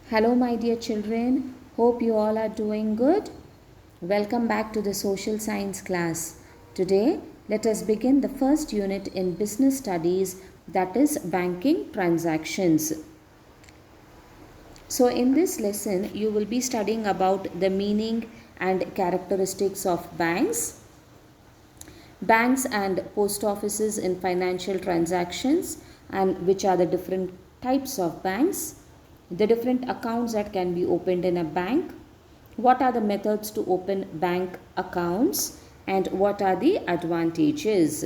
Hello, my dear children. Hope you all are doing good. Welcome back to the social science class. Today, let us begin the first unit in business studies, that is banking transactions. So, in this lesson, you will be studying about the meaning and characteristics of banks and post offices in financial transactions, and which are the different types of banks, the different accounts that can be opened in a bank, what are the methods to open bank accounts, and what are the advantages.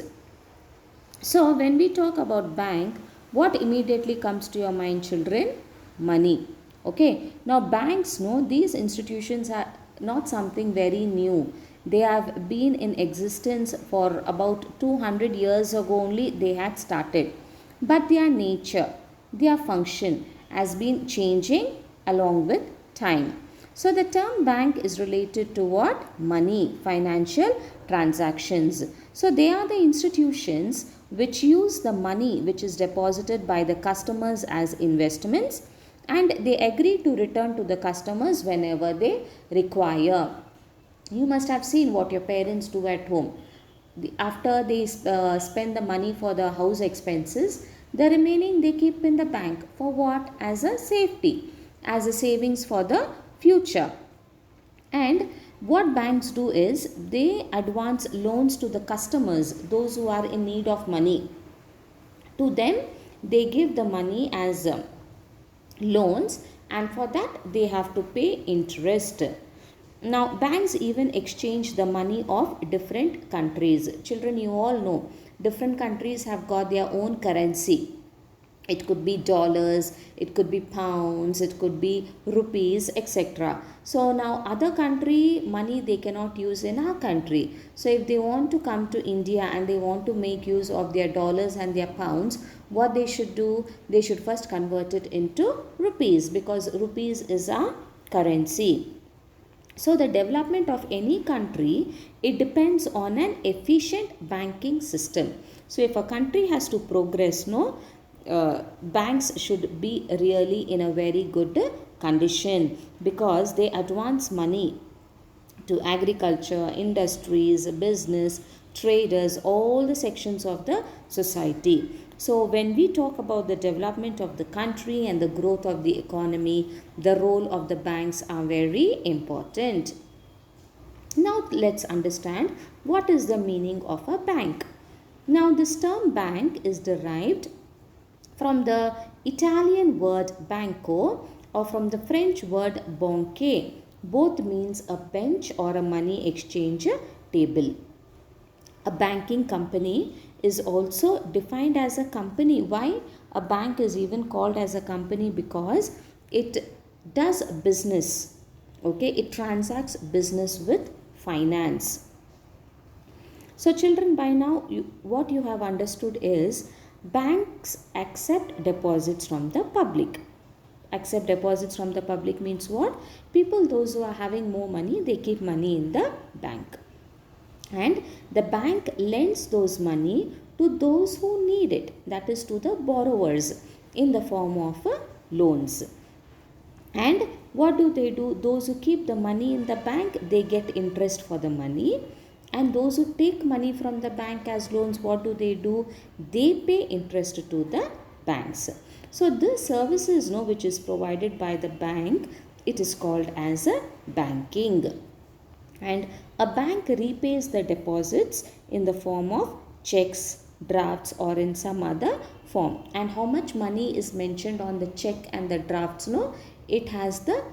So when we talk about bank, what immediately comes to your mind, children? Money. Okay. Now banks, no, these institutions are not something very new. They have been in existence for about 200 years ago only they had started. But their nature, their function has been changing along with time. So the term bank is related to what? Money, financial transactions. So they are the institutions which use the money which is deposited by the customers as investments, and they agree to return to the customers whenever they require. You must have seen what your parents do at home. After they spend the money for the house expenses, the remaining they keep in the bank for what? As a safety, as a savings for the future. And what banks do is they advance loans to the customers, those who are in need of money. To them, they give the money as loans, and for that they have to pay interest. Now banks even exchange the money of different countries. Children, you all know different countries have got their own currency. It could be dollars, it could be pounds, it could be rupees, etc. So now other country money they cannot use in our country. So if they want to come to India and they want to make use of their dollars and their pounds, what they should do? They should first convert it into rupees, because rupees is our currency. So the development of any country, it depends on an efficient banking system. So if a country has to progress, no, banks should be really in a very good condition, because they advance money to agriculture, industries, business, traders, all the sections of the society. So when we talk about the development of the country and the growth of the economy, the role of the banks are very important. Now let's understand what is the meaning of a bank. Now this term bank is derived from the Italian word banco, or from the French word banque. Both means a bench or a money exchange table. A banking company is also defined as a company. Why a bank is even called as a company? Because it does business. Okay, it transacts business with finance. So children, by now what you have understood is banks accept deposits from the public. Accept deposits from the public means what? People, those who are having more money, they keep money in the bank. And the bank lends those money to those who need it, that is to the borrowers, in the form of loans. And what do? Those who keep the money in the bank, they get interest for the money. And those who take money from the bank as loans, what do? They pay interest to the banks. So this services, no, which is provided by the bank, it is called as a banking. And a bank repays the deposits in the form of checks, drafts, or in some other form. And how much money is mentioned on the check and the drafts, no, it has the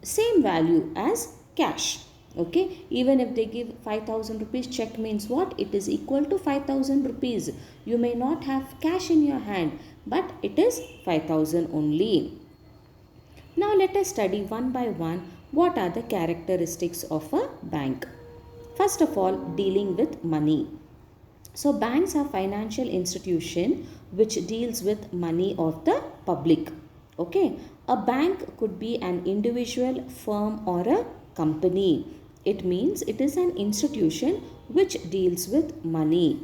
same value as cash. Okay, even if they give 5,000 rupees, check means what? It is equal to 5,000 rupees. You may not have cash in your hand, but it is 5,000 only. Now let us study one by one what are the characteristics of a bank. First of all, dealing with money. So banks are financial institution which deals with money of the public. Okay, a bank could be an individual, firm, or a company. It means it is an institution which deals with money.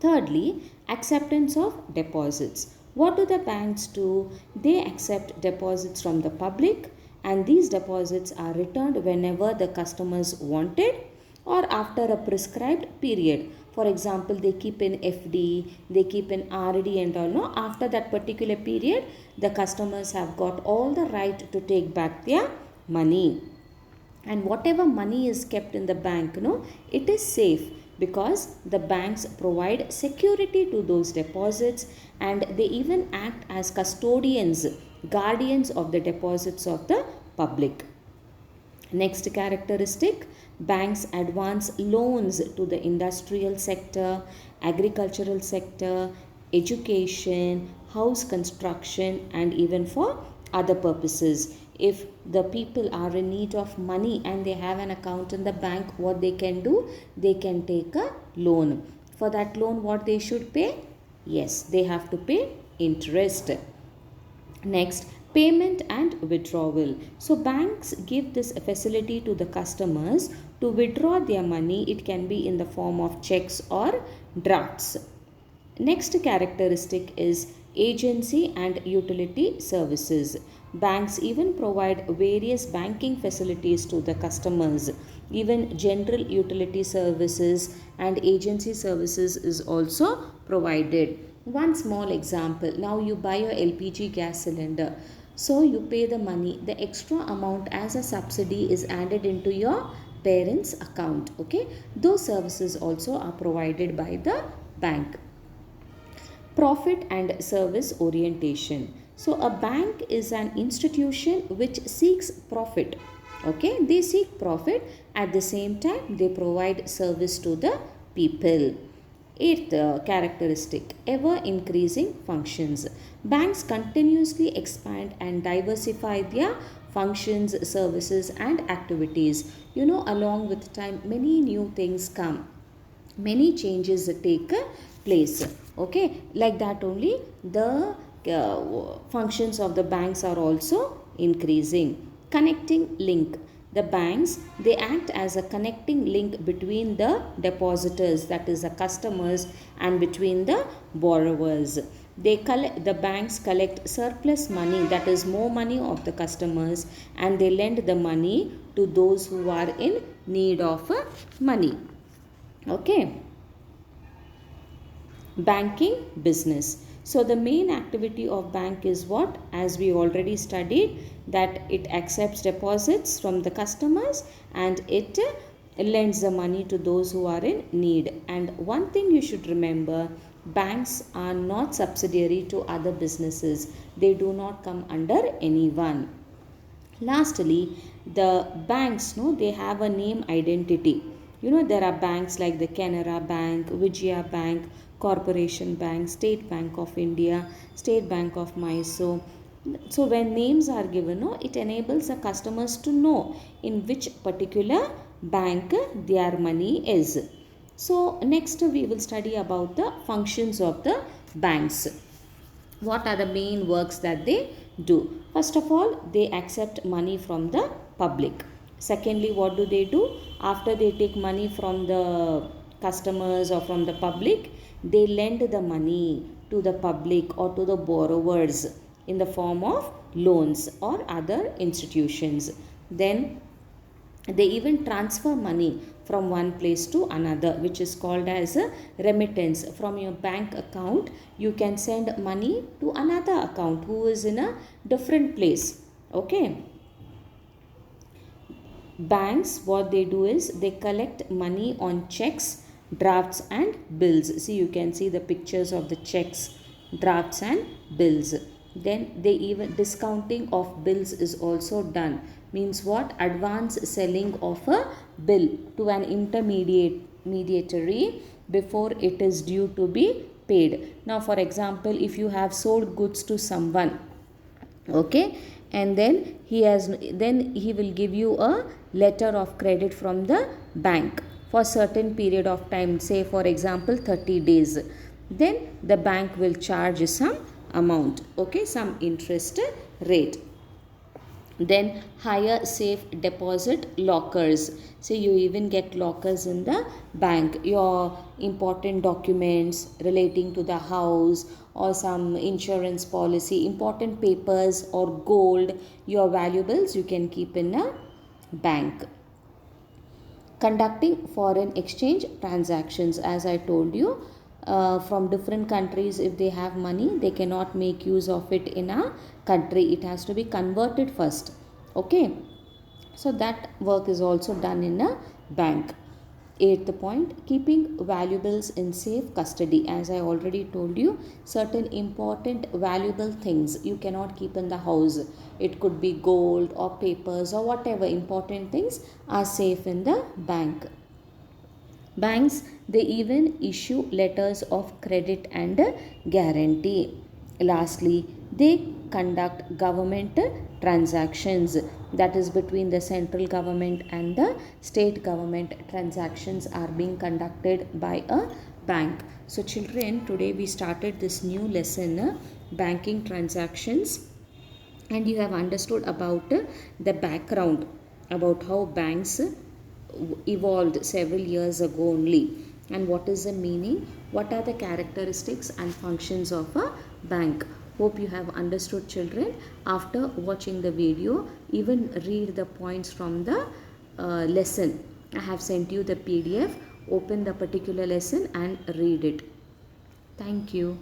Thirdly, acceptance of deposits. What do the banks do? They accept deposits from the public, and these deposits are returned whenever the customers want it or after a prescribed period. For example, they keep in FD, they keep in RD and all. No, after that particular period, the customers have got all the right to take back their money. And whatever money is kept in the bank, it is safe because the banks provide security to those deposits, and they even act as custodians, guardians of the deposits of the public. Next characteristic, banks advance loans to the industrial sector, agricultural sector, education, house construction, and even for other purposes. If the people are in need of money and they have an account in the bank, what they can do? They can take a loan. For that loan, what they should pay? Yes, they have to pay interest. Next, payment and withdrawal. So banks give this facility to the customers to withdraw their money. It can be in the form of checks or drafts. Next characteristic is agency and utility services. Banks even provide various banking facilities to the customers. Even general utility services and agency services is also provided. One small example, now you buy your LPG gas cylinder. So you pay the money, the extra amount as a subsidy is added into your parents' account. Okay, those services also are provided by the bank. Profit and service orientation. So a bank is an institution which seeks profit. Okay, they seek profit, at the same time they provide service to the people. Eighth characteristic, ever increasing functions. Banks continuously expand and diversify their functions, services and activities. Along with time, many new things come, many changes take place. Okay, like that only the functions of the banks are also increasing. Connecting link. The banks, they act as a connecting link between the depositors, that is the customers, and between the borrowers. The banks collect surplus money, that is more money of the customers, and they lend the money to those who are in need of money. Okay. Banking business. So the main activity of bank is what? As we already studied, that it accepts deposits from the customers and it lends the money to those who are in need. And one thing you should remember, banks are not subsidiary to other businesses. They do not come under anyone. Lastly, the banks, they have a name identity. There are banks like the Canara Bank, Vijaya Bank, Corporation Bank, State Bank of India, State Bank of Mysore. So when names are given, it enables the customers to know in which particular bank their money is. So next we will study about the functions of the banks. What are the main works that they do? First of all, they accept money from the public. Secondly, what do? After they take money from the customers or from the public, they lend the money to the public or to the borrowers in the form of loans or other institutions. Then they even transfer money from one place to another, which is called as a remittance. From your bank account, you can send money to another account who is in a different place. Okay. Banks, what they do is they collect money on checks, drafts and bills. See, you can see the pictures of the checks, drafts and bills. Then they even discounting of bills is also done. Means what? Advance selling of a bill to an intermediary before it is due to be paid. Now for example, if you have sold goods to someone, okay, and then he will give you a letter of credit from the bank for certain period of time, say for example 30 days. Then the bank will charge some amount, okay, some interest rate. Then higher safe deposit lockers. So you even get lockers in the bank. Your important documents relating to the house or some insurance policy, important papers or gold, your valuables you can keep in a bank. Conducting foreign exchange transactions, as I told you, from different countries, if they have money, they cannot make use of it in a country. It has to be converted first. Okay, so that work is also done in a bank. Eighth point, keeping valuables in safe custody. As I already told you, certain important valuable things you cannot keep in the house. It could be gold or papers or whatever important things are safe in the bank. Banks, they even issue letters of credit and guarantee. Lastly, they conduct government transactions, that is between the central government and the state government. Transactions are being conducted by a bank. So children, today we started this new lesson, banking transactions, and you have understood about the background about how banks evolved several years ago only, and what is the meaning, what are the characteristics and functions of a bank. Hope you have understood, children. After watching the video, even read the points from the lesson. I have sent you the PDF. Open the particular lesson and read it. Thank you.